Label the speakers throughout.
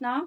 Speaker 1: कृष्णा।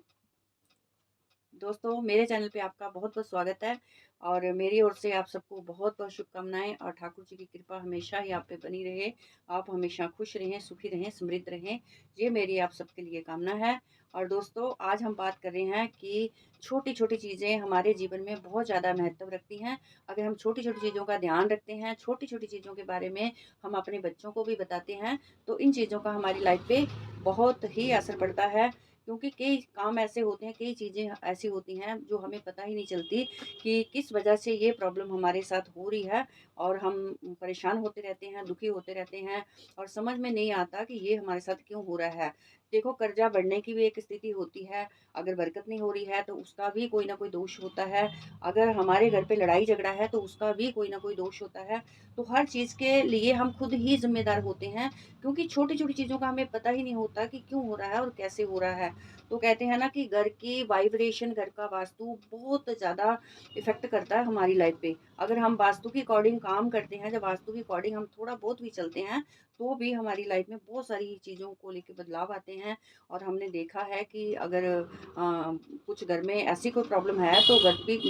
Speaker 1: दोस्तों, मेरे चैनल पे आपका बहुत-बहुत स्वागत है और मेरी ओर से आप सबको बहुत-बहुत शुभकामनाएँ और ठाकुर जी की कृपा हमेशा ही आप पे बनी रहे। आप हमेशा खुश रहें, सुखी रहें, समृद्ध रहें, ये मेरी आप सबके लिए कामना है। और दोस्तों, आज हम बात कर रहे हैं कि छोटी-छोटी चीज़ें हमारे जीवन में बहुत ज़्यादा महत्व रखती हैं। अगर हम छोटी-छोटी चीज़ों का ध्यान रखते हैं, छोटी-छोटी चीज़ों के बारे में हम अपने बच्चों को भी बताते हैं, तो इन चीज़ों का हमारी लाइफ पे बहुत ही असर पड़ता है। क्योंकि कई काम ऐसे होते हैं, कई चीज़ें ऐसी होती हैं जो हमें पता ही नहीं चलती कि किस वजह से ये प्रॉब्लम हमारे साथ हो रही है और हम परेशान होते रहते हैं, दुखी होते रहते हैं और समझ में नहीं आता कि ये हमारे साथ क्यों हो रहा है। देखो, कर्जा बढ़ने की भी एक स्थिति होती है, अगर बरकत नहीं हो रही है तो उसका भी कोई ना कोई दोष होता है। अगर हमारे घर पे लड़ाई झगड़ा है तो उसका भी कोई ना कोई दोष होता है। तो हर चीज़ के लिए हम खुद ही ज़िम्मेदार होते हैं, क्योंकि छोटी-छोटी चीज़ों का हमें पता ही नहीं होता कि क्यों हो रहा है और कैसे हो रहा है। तो कहते हैं ना कि घर की वाइब्रेशन, घर का वास्तु बहुत ज़्यादा इफ़ेक्ट करता है हमारी लाइफ पे। अगर हम वास्तु के अकॉर्डिंग काम करते हैं, जब वास्तु के अकॉर्डिंग हम थोड़ा बहुत भी चलते हैं, तो भी हमारी लाइफ में बहुत सारी चीज़ों को लेके बदलाव आते हैं। और हमने देखा है कि अगर कुछ घर में ऐसी कोई प्रॉब्लम है तो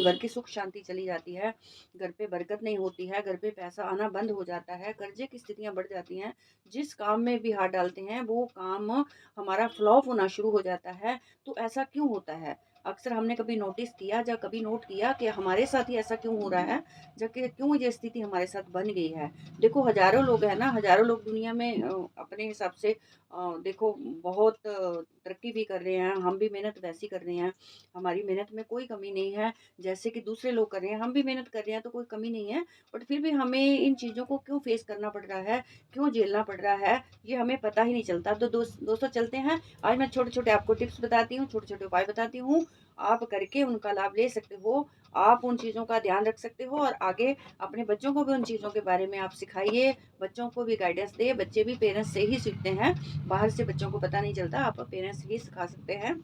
Speaker 1: घर की सुख शांति चली जाती है, घर पे बरकत नहीं होती है, घर पे पैसा आना बंद हो जाता है, कर्जे की स्थितियाँ बढ़ जाती हैं। जिस काम में भी हाथ डालते हैं वो काम हमारा फ्लॉप होना शुरू हो जाता है। तो ऐसा क्यों होता है? अक्सर हमने कभी नोटिस किया या कभी नोट किया कि हमारे साथ ही ऐसा क्यों हो रहा है, जबकि क्यों ये स्थिति हमारे साथ बन गई है। देखो, हज़ारों लोग हैं ना, हज़ारों लोग दुनिया में अपने हिसाब से देखो बहुत तरक्की भी कर रहे हैं, हम भी मेहनत वैसी कर रहे हैं, हमारी मेहनत में कोई कमी नहीं है। जैसे कि दूसरे लोग कर रहे हैं, हम भी मेहनत कर रहे हैं तो कोई कमी नहीं है। बट फिर भी हमें इन चीज़ों को क्यों फेस करना पड़ रहा है, क्यों झेलना पड़ रहा है, ये हमें पता ही नहीं चलता। तो दोस्तों, चलते हैं। आज मैं छोटे-छोटे आपको टिप्स बताती हूँ, छोटे-छोटे उपाय बताती हूँ, आप करके उनका लाभ ले सकते हो। आप उन चीज़ों का ध्यान रख सकते हो और आगे अपने बच्चों को भी उन चीज़ों के बारे में आप सिखाइए, बच्चों को भी गाइडेंस दें। बच्चे भी पेरेंट्स से ही सीखते हैं, बाहर से बच्चों को पता नहीं चलता, आप पेरेंट्स ही सिखा सकते हैं।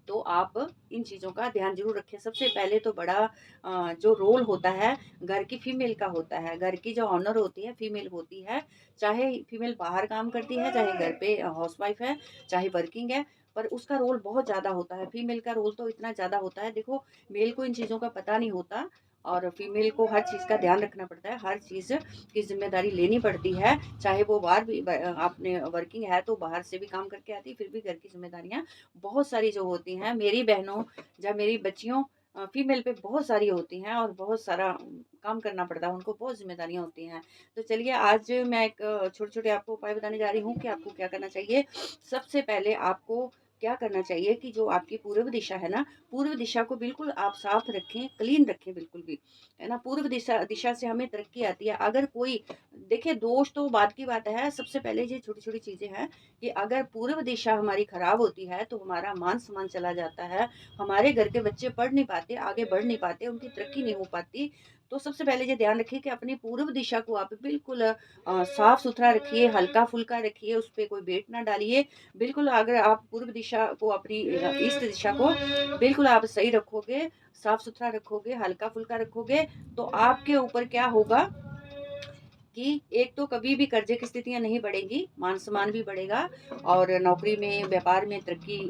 Speaker 1: तो आप इन चीज़ों का ध्यान ज़रूर रखें। सबसे पहले तो बड़ा जो रोल होता है घर की फीमेल का होता है। घर की जो ऑनर होती है फीमेल होती है, चाहे फीमेल बाहर काम करती है, चाहे घर पे हाउसवाइफ है, चाहे वर्किंग है, पर उसका रोल बहुत ज़्यादा होता है। फीमेल का रोल तो इतना ज़्यादा होता है। देखो, मेल को इन चीज़ों का पता नहीं होता और फीमेल को हर चीज़ का ध्यान रखना पड़ता है, हर चीज़ की ज़िम्मेदारी लेनी पड़ती है। चाहे वो बाहर भी आपने वर्किंग है तो बाहर से भी काम करके आती है, फिर भी घर की ज़िम्मेदारियाँ बहुत सारी जो होती हैं, मेरी बहनों या मेरी बच्चियों फीमेल पे बहुत सारी होती हैं और बहुत सारा काम करना पड़ता है, उनको बहुत ज़िम्मेदारियाँ होती हैं। तो चलिए, आज मैं एक छोटे-छोटे आपको उपाय बताने जा रही हूँ कि आपको क्या करना चाहिए। सबसे पहले आपको क्या करना चाहिए कि जो आपकी पूर्व दिशा है ना, पूर्व दिशा को बिल्कुल आप साफ रखें, क्लीन रखें बिल्कुल भी, है ना? पूर्व दिशा दिशा से हमें तरक्की आती है। अगर कोई देखिए, दोष तो बाद की बात है, सबसे पहले ये छोटी-छोटी चीज़ें हैं कि अगर पूर्व दिशा हमारी खराब होती है तो हमारा मान-सम्मान चला जाता है, हमारे घर के बच्चे पढ़ नहीं पाते, आगे बढ़ नहीं पाते, उनकी तरक्की नहीं हो पाती। तो सबसे पहले ये ध्यान रखिए कि अपनी पूर्व दिशा को आप बिल्कुल साफ-सुथरा रखिए, हल्का-फुल्का रखिए, उस पे कोई वेट ना डालिए। बिल्कुल, अगर आप पूर्व दिशा को अपनी ईस्ट दिशा को बिल्कुल आप सही रखोगे, साफ-सुथरा रखोगे, हल्का-फुल्का रखोगे, तो आपके ऊपर क्या होगा कि एक तो कभी भी कर्जे की स्थितियाँ नहीं बढ़ेंगी, मान-सम्मान भी बढ़ेगा और नौकरी में, व्यापार में तरक्की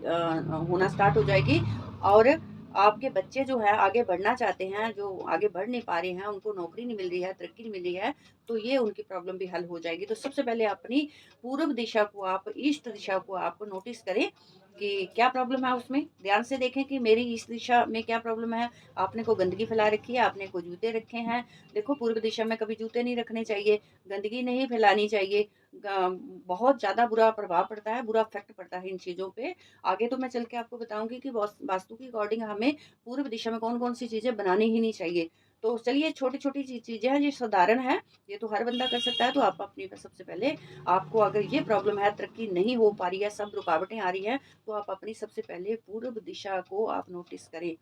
Speaker 1: होना स्टार्ट हो जाएगी और आपके बच्चे जो हैं आगे बढ़ना चाहते हैं, जो आगे बढ़ नहीं पा रहे हैं, उनको नौकरी नहीं मिल रही है, तरक्की नहीं मिल रही है, तो ये उनकी प्रॉब्लम भी हल हो जाएगी। तो सबसे पहले अपनी पूर्व दिशा को आप, ईस्ट दिशा को आप नोटिस करें कि क्या प्रॉब्लम है उसमें। ध्यान से देखें कि मेरी ईस्ट दिशा में क्या प्रॉब्लम है। आपने को गंदगी फैला रखी है, आपने को जूते रखे हैं। देखो, पूर्व दिशा में कभी जूते नहीं रखने चाहिए, गंदगी नहीं फैलानी चाहिए। बहुत ज़्यादा बुरा प्रभाव पड़ता है, बुरा इफेक्ट पड़ता है इन चीज़ों पे। आगे तो मैं चल के आपको बताऊंगी कि वास्तु के अकॉर्डिंग हमें पूर्व दिशा में कौन कौन सी चीज़ें बनानी ही नहीं चाहिए। तो चलिए, छोटी छोटी चीज़ें हैं, ये साधारण है, ये तो हर बंदा कर सकता है। तो आप अपनी सबसे पहले, आपको अगर ये प्रॉब्लम है, तरक्की नहीं हो पा रही है, सब रुकावटें आ रही हैं, तो आप अपनी सबसे पहले पूर्व दिशा को आप नोटिस करें,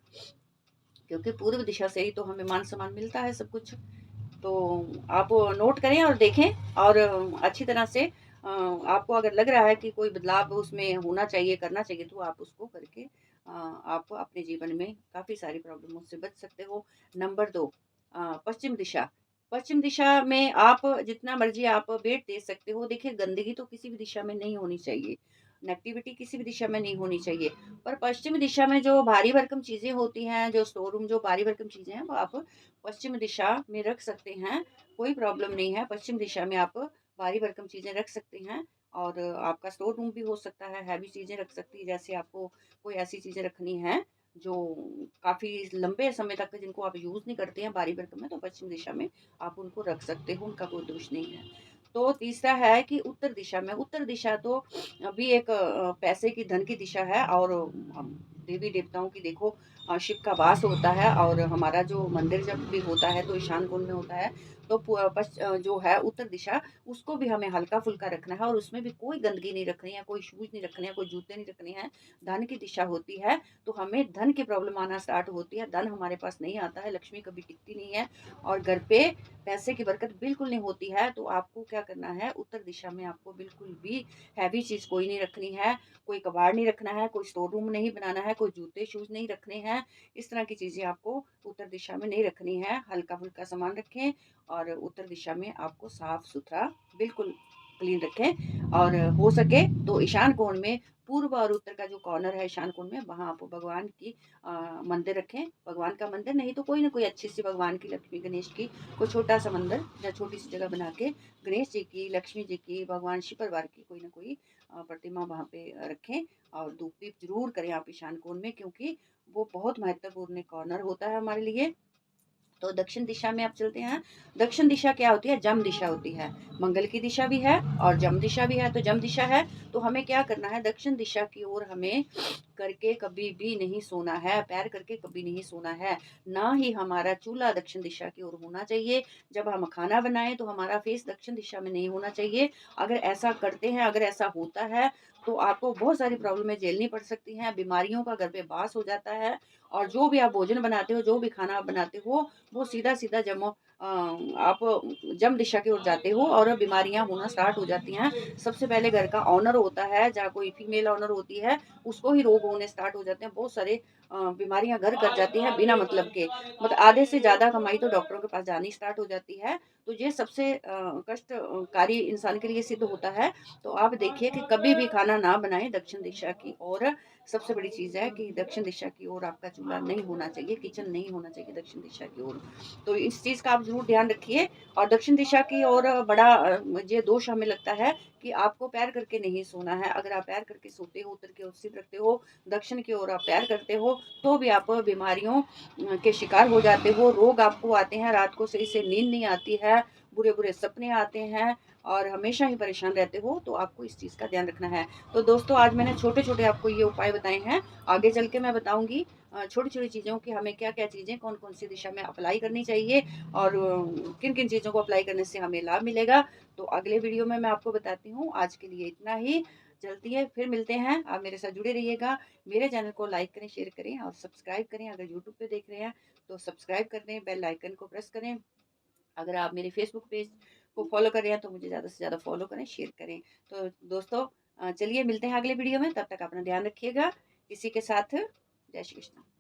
Speaker 1: क्योंकि पूर्व दिशा से ही तो हमें मान सम्मान मिलता है, सब कुछ। तो आप नोट करें और देखें और अच्छी तरह से आपको अगर लग रहा है कि कोई बदलाव उसमें होना चाहिए, करना चाहिए, तो आप उसको करके आप अपने जीवन में काफ़ी सारी प्रॉब्लमों से बच सकते हो। नंबर 2, पश्चिम दिशा। पश्चिम दिशा में आप जितना मर्ज़ी आप बेट दे सकते हो। देखिए, गंदगी तो किसी भी दिशा में नहीं होनी चाहिए। नेगेटिविटी किसी भी दिशा में नहीं होनी चाहिए। पर पश्चिम दिशा में जो भारी भरकम चीज़ें होती हैं, जो स्टोर रूम जो भारी भरकम चीज़ें हैं, वो आप पश्चिम दिशा में रख सकते हैं, कोई प्रॉब्लम नहीं है। पश्चिम दिशा में आप भारी भरकम चीज़ें रख सकते हैं और आपका स्टोर रूम भी हो सकता है, हैवी चीज़ें रख सकती हैं। जैसे आपको कोई ऐसी चीज़ें रखनी हैं जो काफ़ी लंबे समय तक जिनको आप यूज़ नहीं करते हैं भारी भरकम में, तो पश्चिम दिशा में आप उनको रख सकते हो, उनका कोई दोष नहीं है। तो तीसरा है कि उत्तर दिशा में, उत्तर दिशा तो भी एक पैसे की, धन की दिशा है और हम देवी देवताओं की देखो शिव का वास होता है और हमारा जो मंदिर जब भी होता है तो ईशान कोण में होता है। तो जो है उत्तर दिशा, उसको भी हमें हल्का फुल्का रखना है और उसमें भी कोई गंदगी नहीं रखनी है, कोई शूज नहीं रखने हैं, कोई जूते नहीं रखने हैं। धन की दिशा होती है तो हमें धन की प्रॉब्लम आना स्टार्ट होती है, धन हमारे पास नहीं आता है, लक्ष्मी कभी टिकती नहीं है और घर पे पैसे की बरकत बिल्कुल नहीं होती है। तो आपको क्या करना है, उत्तर दिशा में आपको बिल्कुल भी हैवी चीज़ कोई नहीं रखनी है, कोई कबाड़ नहीं रखना है, कोई स्टोर रूम नहीं बनाना है, कोई जूते शूज़ नहीं रखने हैं। इस तरह की चीज़ें आपको उत्तर दिशा में नहीं रखनी है, हल्का-फुल्का सामान रखें और उत्तर दिशा में आपको साफ-सुथरा बिल्कुल क्लीन रखें और हो सके तो ईशान कोण में पूर्व और उत्तर का जो कॉर्नर है ईशान कोण में, वहाँ आप भगवान की मंदिर रखें। भगवान का मंदिर नहीं तो कोई ना कोई अच्छी सी भगवान की, लक्ष्मी गणेश की कोई छोटा सा मंदिर या छोटी सी जगह बना के गणेश जी की, लक्ष्मी जी की, भगवान शिव परिवार की कोई ना कोई प्रतिमा वहाँ पे रखें और धूप दीप जरूर करें आप ईशान कोण में, क्योंकि वो बहुत महत्वपूर्ण कॉर्नर होता है हमारे लिए। तो दक्षिण दिशा में आप चलते हैं। दक्षिण दिशा क्या होती है, जम दिशा होती है, मंगल की दिशा भी है और जम दिशा भी है। तो जम दिशा है तो हमें क्या करना है, दक्षिण दिशा की ओर हमें करके कभी भी नहीं सोना है, पैर करके कभी नहीं सोना है। ना ही हमारा चूल्हा दक्षिण दिशा की ओर होना चाहिए। जब हम खाना बनाएं तो हमारा फेस दक्षिण दिशा में नहीं होना चाहिए। अगर ऐसा करते हैं, अगर ऐसा होता है तो आपको बहुत सारी प्रॉब्लमें झेलनी पड़ सकती हैं, बीमारियों का घर पे वास हो जाता है और जो भी आप भोजन बनाते हो, जो भी खाना आप बनाते हो, वो सीधा-सीधा आप जम दिशा की ओर जाते हो और बीमारियाँ होना स्टार्ट हो जाती हैं। सबसे पहले घर का ओनर होता है, जहाँ कोई फीमेल ओनर होती है, उसको ही रोग होने स्टार्ट हो जाते हैं। बहुत सारे बीमारियाँ घर कर जाती हैं बिना मतलब के। मतलब आधे से ज़्यादा कमाई तो डॉक्टरों के पास जानी स्टार्ट हो जाती है। तो ये सबसे कष्टकारी इंसान के लिए सिद्ध होता है। तो आप देखिए कि कभी भी खाना ना बनाएँ दक्षिण दिशा की ओर। सबसे बड़ी चीज़ है कि दक्षिण दिशा की ओर आपका चूल्हा नहीं होना चाहिए, किचन नहीं होना चाहिए दक्षिण दिशा की ओर। तो इस चीज़ का आप ज़रूर ध्यान रखिए। और दक्षिण दिशा की ओर बड़ा ये दोष हमें लगता है कि आपको पैर करके नहीं सोना है। अगर आप पैर करके सोते हो, उत्तर की ओर सिर रखते हो, दक्षिण की ओर आप पैर करते हो, तो भी आप बीमारियों के शिकार हो जाते हो। रोग आपको आते हैं, रात को सही से नींद नहीं आती है, बुरे-बुरे सपने आते हैं और हमेशा ही परेशान रहते हो। तो आपको इस चीज़ का ध्यान रखना है। तो दोस्तों आज मैंने छोटे-छोटे आपको ये उपाय बताए हैं। आगे चल के मैं बताऊँगी छोटी-छोटी चीज़ों की हमें क्या-क्या चीज़ें कौन-कौन सी दिशा में अप्लाई करनी चाहिए और किन-किन चीज़ों को अप्लाई करने से हमें लाभ मिलेगा। तो अगले वीडियो में मैं आपको बताती हूँ। आज के लिए इतना ही। चलती है, फिर मिलते हैं। आप मेरे साथ जुड़े रहिएगा। मेरे चैनल को लाइक करें, शेयर करें और सब्सक्राइब करें। अगर यूट्यूब पे देख रहे हैं तो सब्सक्राइब कर दें, बेल आइकन को प्रेस करें। अगर आप मेरे फेसबुक पेज को फॉलो कर रहे हैं तो मुझे ज़्यादा से ज़्यादा फॉलो करें, शेयर करें। तो दोस्तों चलिए मिलते हैं अगले वीडियो में। तब तक अपना ध्यान रखिएगा। इसी के साथ जय श्री कृष्ण।